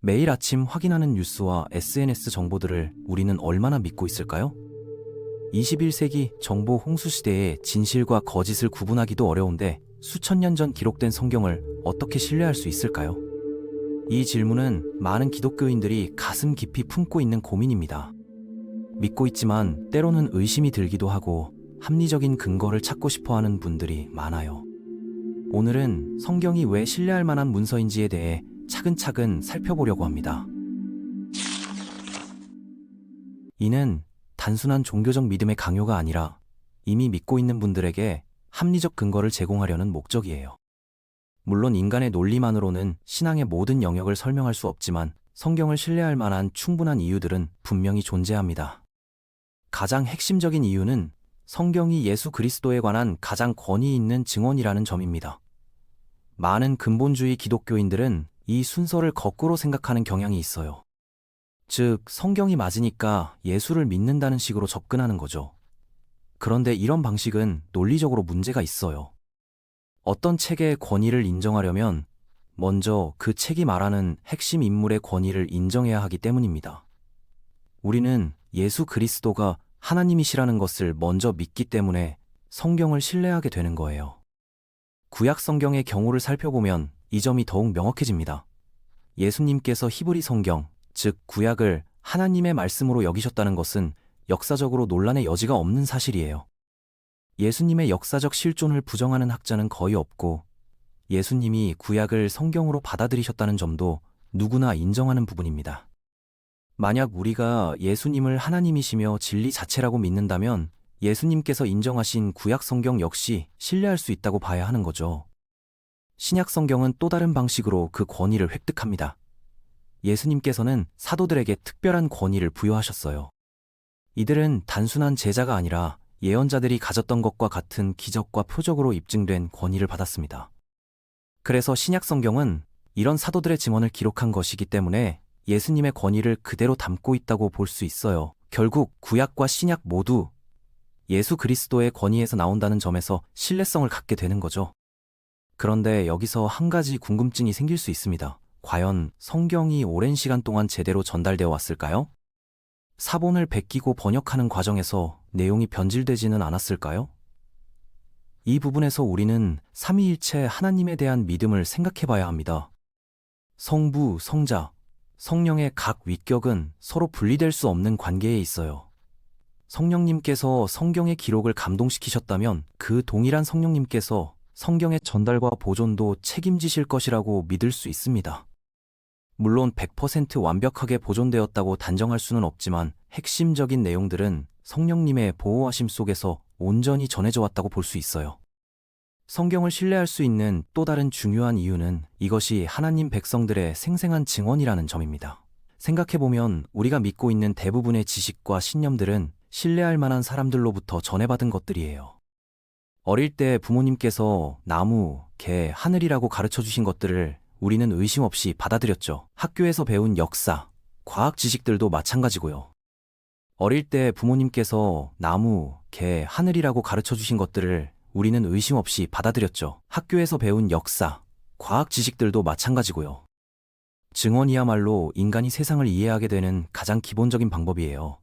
매일 아침 확인하는 뉴스와 SNS 정보들을 우리는 얼마나 믿고 있을까요? 21세기 정보 홍수 시대에 진실과 거짓을 구분하기도 어려운데 수천 년 전 기록된 성경을 어떻게 신뢰할 수 있을까요? 이 질문은 많은 기독교인들이 가슴 깊이 품고 있는 고민입니다. 믿고 있지만 때로는 의심이 들기도 하고 합리적인 근거를 찾고 싶어 하는 분들이 많아요. 오늘은 성경이 왜 신뢰할 만한 문서인지에 대해 차근차근 살펴보려고 합니다. 이는 단순한 종교적 믿음의 강요가 아니라 이미 믿고 있는 분들에게 합리적 근거를 제공하려는 목적이에요. 물론 인간의 논리만으로는 신앙의 모든 영역을 설명할 수 없지만 성경을 신뢰할 만한 충분한 이유들은 분명히 존재합니다. 가장 핵심적인 이유는 성경이 예수 그리스도에 관한 가장 권위 있는 증언이라는 점입니다. 많은 근본주의 기독교인들은 이 순서를 거꾸로 생각하는 경향이 있어요. 즉, 성경이 맞으니까 예수를 믿는다는 식으로 접근하는 거죠. 그런데 이런 방식은 논리적으로 문제가 있어요. 어떤 책의 권위를 인정하려면 먼저 그 책이 말하는 핵심 인물의 권위를 인정해야 하기 때문입니다. 우리는 예수 그리스도가 하나님이시라는 것을 먼저 믿기 때문에 성경을 신뢰하게 되는 거예요. 구약 성경의 경우를 살펴보면 이 점이 더욱 명확해집니다. 예수님께서 히브리 성경, 즉 구약을 하나님의 말씀으로 여기셨다는 것은 역사적으로 논란의 여지가 없는 사실이에요. 예수님의 역사적 실존을 부정하는 학자는 거의 없고 예수님이 구약을 성경으로 받아들이셨다는 점도 누구나 인정하는 부분입니다. 만약 우리가 예수님을 하나님이시며 진리 자체라고 믿는다면 예수님께서 인정하신 구약 성경 역시 신뢰할 수 있다고 봐야 하는 거죠. 신약 성경은 또 다른 방식으로 그 권위를 획득합니다. 예수님께서는 사도들에게 특별한 권위를 부여하셨어요. 이들은 단순한 제자가 아니라 예언자들이 가졌던 것과 같은 기적과 표적으로 입증된 권위를 받았습니다. 그래서 신약 성경은 이런 사도들의 증언을 기록한 것이기 때문에 예수님의 권위를 그대로 담고 있다고 볼 수 있어요. 결국 구약과 신약 모두 예수 그리스도의 권위에서 나온다는 점에서 신뢰성을 갖게 되는 거죠. 그런데 여기서 한 가지 궁금증이 생길 수 있습니다. 과연 성경이 오랜 시간 동안 제대로 전달되어 왔을까요? 사본을 베끼고 번역하는 과정에서 내용이 변질되지는 않았을까요? 이 부분에서 우리는 삼위일체 하나님에 대한 믿음을 생각해 봐야 합니다. 성부, 성자, 성령의 각 위격은 서로 분리될 수 없는 관계에 있어요. 성령님께서 성경의 기록을 감동시키셨다면 그 동일한 성령님께서 성경의 전달과 보존도 책임지실 것이라고 믿을 수 있습니다. 물론 100% 완벽하게 보존되었다고 단정할 수는 없지만 핵심적인 내용들은 성령님의 보호하심 속에서 온전히 전해져 왔다고 볼 수 있어요. 성경을 신뢰할 수 있는 또 다른 중요한 이유는 이것이 하나님 백성들의 생생한 증언이라는 점입니다. 생각해보면 우리가 믿고 있는 대부분의 지식과 신념들은 신뢰할 만한 사람들로부터 전해받은 것들이에요. 어릴 때 부모님께서 나무, 개, 하늘이라고 가르쳐 주신 것들을 우리는 의심 없이 받아들였죠. 학교에서 배운 역사, 과학 지식들도 마찬가지고요. 어릴 때 부모님께서 나무, 개, 하늘이라고 가르쳐 주신 것들을 우리는 의심 없이 받아들였죠. 학교에서 배운 역사, 과학 지식들도 마찬가지고요. 증언이야말로 인간이 세상을 이해하게 되는 가장 기본적인 방법이에요.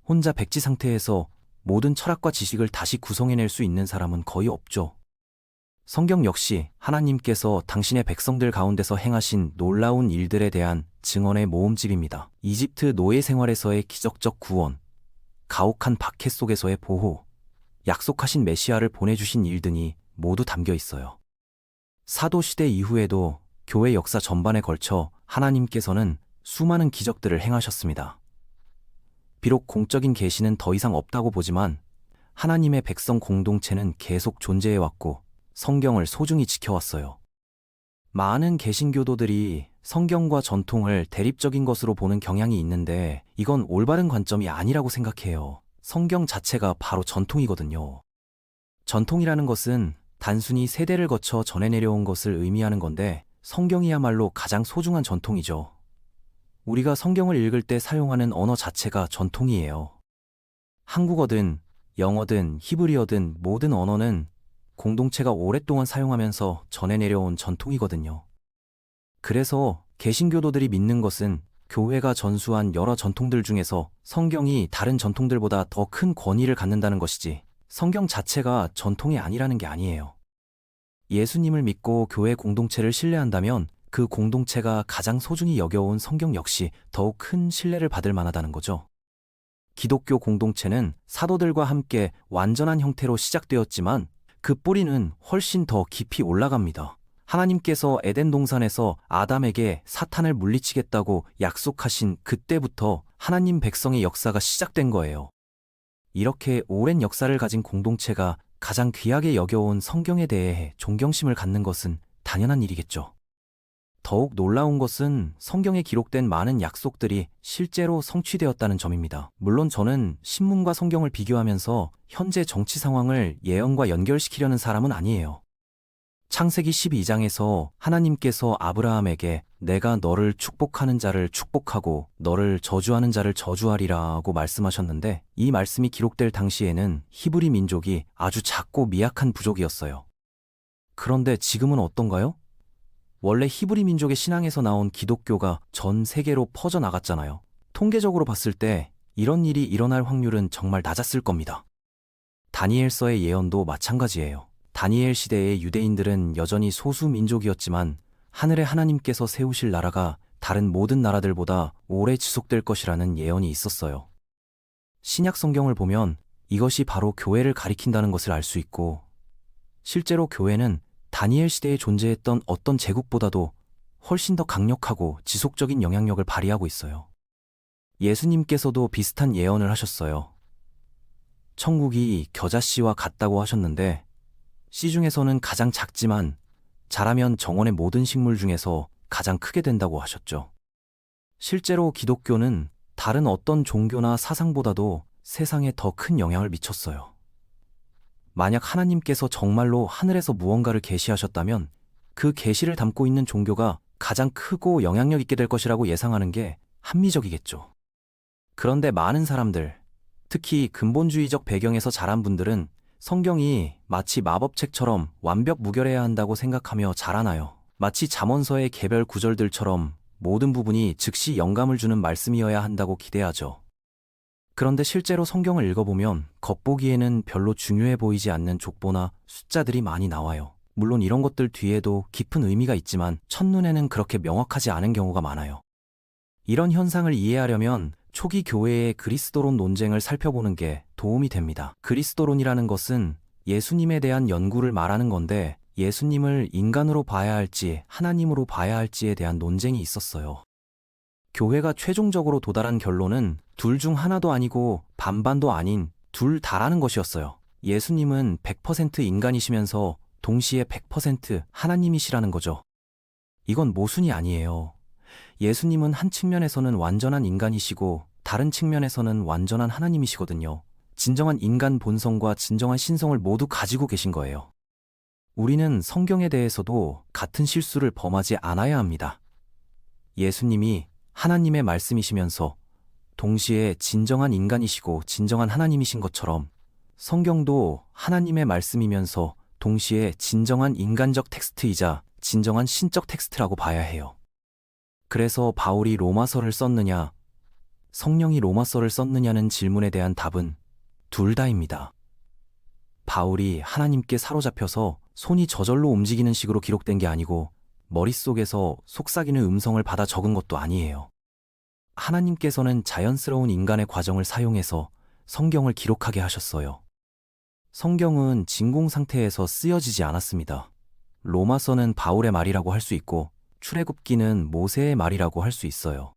혼자 백지 상태에서 모든 철학과 지식을 다시 구성해낼 수 있는 사람은 거의 없죠. 성경 역시 하나님께서 당신의 백성들 가운데서 행하신 놀라운 일들에 대한 증언의 모음집입니다. 이집트 노예 생활에서의 기적적 구원, 가혹한 박해 속에서의 보호, 약속하신 메시아를 보내주신 일 등이 모두 담겨 있어요. 사도시대 이후에도 교회 역사 전반에 걸쳐 하나님께서는 수많은 기적들을 행하셨습니다. 비록 공적인 계시는 더 이상 없다고 보지만 하나님의 백성 공동체는 계속 존재해왔고 성경을 소중히 지켜왔어요. 많은 개신교도들이 성경과 전통을 대립적인 것으로 보는 경향이 있는데 이건 올바른 관점이 아니라고 생각해요. 성경 자체가 바로 전통이거든요. 전통이라는 것은 단순히 세대를 거쳐 전해 내려온 것을 의미하는 건데 성경이야말로 가장 소중한 전통이죠. 우리가 성경을 읽을 때 사용하는 언어 자체가 전통이에요. 한국어든 영어든 히브리어든 모든 언어는 공동체가 오랫동안 사용하면서 전해 내려온 전통이거든요. 그래서 개신교도들이 믿는 것은 교회가 전수한 여러 전통들 중에서 성경이 다른 전통들보다 더 큰 권위를 갖는다는 것이지, 성경 자체가 전통이 아니라는 게 아니에요. 예수님을 믿고 교회 공동체를 신뢰한다면 그 공동체가 가장 소중히 여겨온 성경 역시 더욱 큰 신뢰를 받을 만하다는 거죠. 기독교 공동체는 사도들과 함께 완전한 형태로 시작되었지만 그 뿌리는 훨씬 더 깊이 올라갑니다. 하나님께서 에덴 동산에서 아담에게 사탄을 물리치겠다고 약속하신 그때부터 하나님 백성의 역사가 시작된 거예요. 이렇게 오랜 역사를 가진 공동체가 가장 귀하게 여겨온 성경에 대해 존경심을 갖는 것은 당연한 일이겠죠. 더욱 놀라운 것은 성경에 기록된 많은 약속들이 실제로 성취되었다는 점입니다. 물론 저는 신문과 성경을 비교하면서 현재 정치 상황을 예언과 연결시키려는 사람은 아니에요. 창세기 12장에서 하나님께서 아브라함에게 내가 너를 축복하는 자를 축복하고 너를 저주하는 자를 저주하리라고 말씀하셨는데, 이 말씀이 기록될 당시에는 히브리 민족이 아주 작고 미약한 부족이었어요. 그런데 지금은 어떤가요? 원래 히브리 민족의 신앙에서 나온 기독교가 전 세계로 퍼져나갔잖아요. 통계적으로 봤을 때 이런 일이 일어날 확률은 정말 낮았을 겁니다. 다니엘서의 예언도 마찬가지예요. 다니엘 시대의 유대인들은 여전히 소수 민족이었지만 하늘의 하나님께서 세우실 나라가 다른 모든 나라들보다 오래 지속될 것이라는 예언이 있었어요. 신약 성경을 보면 이것이 바로 교회를 가리킨다는 것을 알 수 있고, 실제로 교회는 다니엘 시대에 존재했던 어떤 제국보다도 훨씬 더 강력하고 지속적인 영향력을 발휘하고 있어요. 예수님께서도 비슷한 예언을 하셨어요. 천국이 겨자씨와 같다고 하셨는데, 씨 중에서는 가장 작지만 자라면 정원의 모든 식물 중에서 가장 크게 된다고 하셨죠. 실제로 기독교는 다른 어떤 종교나 사상보다도 세상에 더 큰 영향을 미쳤어요. 만약 하나님께서 정말로 하늘에서 무언가를 계시하셨다면 그 계시를 담고 있는 종교가 가장 크고 영향력 있게 될 것이라고 예상하는 게 합리적이겠죠. 그런데 많은 사람들, 특히 근본주의적 배경에서 자란 분들은 성경이 마치 마법책처럼 완벽 무결해야 한다고 생각하며 자라나요. 마치 잠언서의 개별 구절들처럼 모든 부분이 즉시 영감을 주는 말씀이어야 한다고 기대하죠. 그런데 실제로 성경을 읽어보면 겉보기에는 별로 중요해 보이지 않는 족보나 숫자들이 많이 나와요. 물론 이런 것들 뒤에도 깊은 의미가 있지만 첫눈에는 그렇게 명확하지 않은 경우가 많아요. 이런 현상을 이해하려면 초기 교회의 그리스도론 논쟁을 살펴보는 게 도움이 됩니다. 그리스도론이라는 것은 예수님에 대한 연구를 말하는 건데, 예수님을 인간으로 봐야 할지 하나님으로 봐야 할지에 대한 논쟁이 있었어요. 교회가 최종적으로 도달한 결론은 둘 중 하나도 아니고 반반도 아닌 둘 다라는 것이었어요. 예수님은 100% 인간이시면서 동시에 100% 하나님이시라는 거죠. 이건 모순이 아니에요. 예수님은 한 측면에서는 완전한 인간이시고 다른 측면에서는 완전한 하나님이시거든요. 진정한 인간 본성과 진정한 신성을 모두 가지고 계신 거예요. 우리는 성경에 대해서도 같은 실수를 범하지 않아야 합니다. 예수님이 하나님의 말씀이시면서 동시에 진정한 인간이시고 진정한 하나님이신 것처럼 성경도 하나님의 말씀이면서 동시에 진정한 인간적 텍스트이자 진정한 신적 텍스트라고 봐야 해요. 그래서 바울이 로마서를 썼느냐, 성령이 로마서를 썼느냐는 질문에 대한 답은 둘 다입니다. 바울이 하나님께 사로잡혀서 손이 저절로 움직이는 식으로 기록된 게 아니고 머릿속에서 속삭이는 음성을 받아 적은 것도 아니에요. 하나님께서는 자연스러운 인간의 과정을 사용해서 성경을 기록하게 하셨어요. 성경은 진공 상태에서 쓰여지지 않았습니다. 로마서는 바울의 말이라고 할 수 있고 출애굽기는 모세의 말이라고 할 수 있어요.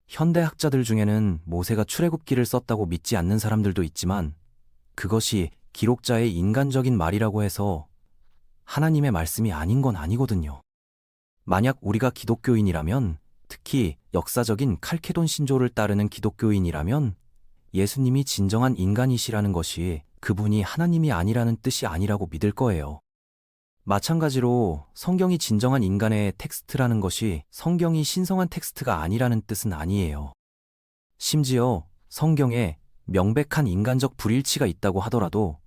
현대 학자들 중에는 모세가 출애굽기를 썼다고 믿지 않는 사람들도 있지만 그것이 기록자의 인간적인 말이라고 해서 하나님의 말씀이 아닌 건 아니거든요. 만약 우리가 기독교인이라면, 특히 역사적인 칼케돈 신조를 따르는 기독교인이라면 예수님이 진정한 인간이시라는 것이 그분이 하나님이 아니라는 뜻이 아니라고 믿을 거예요. 마찬가지로 성경이 진정한 인간의 텍스트라는 것이 성경이 신성한 텍스트가 아니라는 뜻은 아니에요. 심지어 성경에 명백한 인간적 불일치가 있다고 하더라도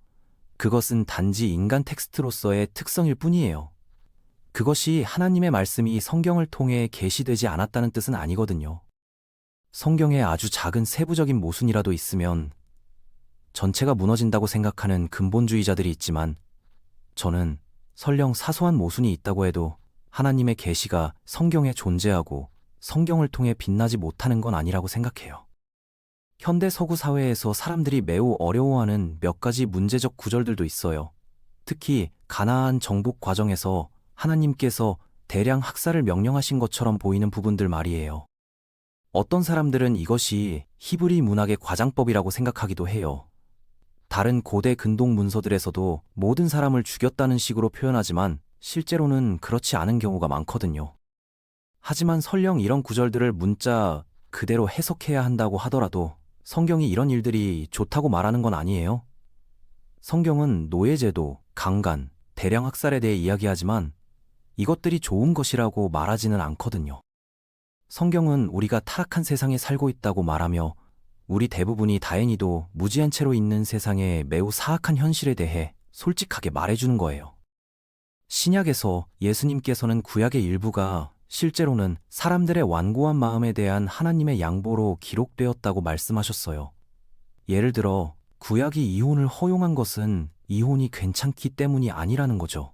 그것은 단지 인간 텍스트로서의 특성일 뿐이에요. 그것이 하나님의 말씀이 성경을 통해 계시되지 않았다는 뜻은 아니거든요. 성경에 아주 작은 세부적인 모순이라도 있으면 전체가 무너진다고 생각하는 근본주의자들이 있지만 저는 설령 사소한 모순이 있다고 해도 하나님의 계시가 성경에 존재하고 성경을 통해 빛나지 못하는 건 아니라고 생각해요. 현대 서구 사회에서 사람들이 매우 어려워하는 몇 가지 문제적 구절들도 있어요. 특히 가나안 정복 과정에서 하나님께서 대량 학살을 명령하신 것처럼 보이는 부분들 말이에요. 어떤 사람들은 이것이 히브리 문학의 과장법이라고 생각하기도 해요. 다른 고대 근동 문서들에서도 모든 사람을 죽였다는 식으로 표현하지만 실제로는 그렇지 않은 경우가 많거든요. 하지만 설령 이런 구절들을 문자 그대로 해석해야 한다고 하더라도 성경이 이런 일들이 좋다고 말하는 건 아니에요. 성경은 노예제도, 강간, 대량 학살에 대해 이야기하지만 이것들이 좋은 것이라고 말하지는 않거든요. 성경은 우리가 타락한 세상에 살고 있다고 말하며 우리 대부분이 다행히도 무지한 채로 있는 세상의 매우 사악한 현실에 대해 솔직하게 말해주는 거예요. 신약에서 예수님께서는 구약의 일부가 실제로는 사람들의 완고한 마음에 대한 하나님의 양보로 기록되었다고 말씀하셨어요. 예를 들어 구약이 이혼을 허용한 것은 이혼이 괜찮기 때문이 아니라는 거죠.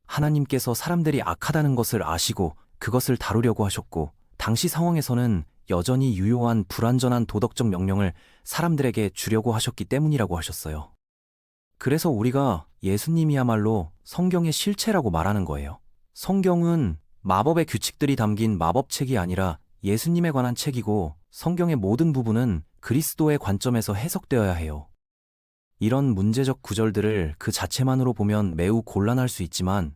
하나님께서 사람들이 악하다는 것을 아시고 그것을 다루려고 하셨고 당시 상황에서는 여전히 유효한 불완전한 도덕적 명령을 사람들에게 주려고 하셨기 때문이라고 하셨어요. 그래서 우리가 예수님이야말로 성경의 실체라고 말하는 거예요. 성경은 마법의 규칙들이 담긴 마법책이 아니라 예수님에 관한 책이고 성경의 모든 부분은 그리스도의 관점에서 해석되어야 해요. 이런 문제적 구절들을 그 자체만으로 보면 매우 곤란할 수 있지만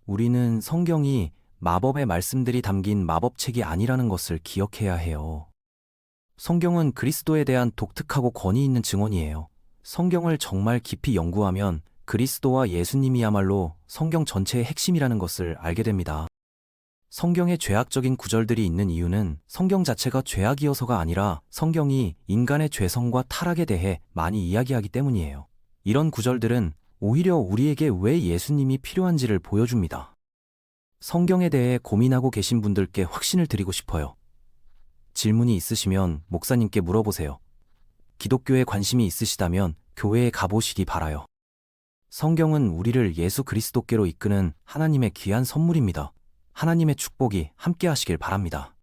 우리는 성경이 마법의 말씀들이 담긴 마법책이 아니라는 것을 기억해야 해요. 성경은 그리스도에 대한 독특하고 권위 있는 증언이에요. 성경을 정말 깊이 연구하면 그리스도와 예수님이야말로 성경 전체의 핵심이라는 것을 알게 됩니다. 성경에 죄악적인 구절들이 있는 이유는 성경 자체가 죄악이어서가 아니라 성경이 인간의 죄성과 타락에 대해 많이 이야기하기 때문이에요. 이런 구절들은 오히려 우리에게 왜 예수님이 필요한지를 보여줍니다. 성경에 대해 고민하고 계신 분들께 확신을 드리고 싶어요. 질문이 있으시면 목사님께 물어보세요. 기독교에 관심이 있으시다면 교회에 가보시기 바라요. 성경은 우리를 예수 그리스도께로 이끄는 하나님의 귀한 선물입니다. 하나님의 축복이 함께 하시길 바랍니다.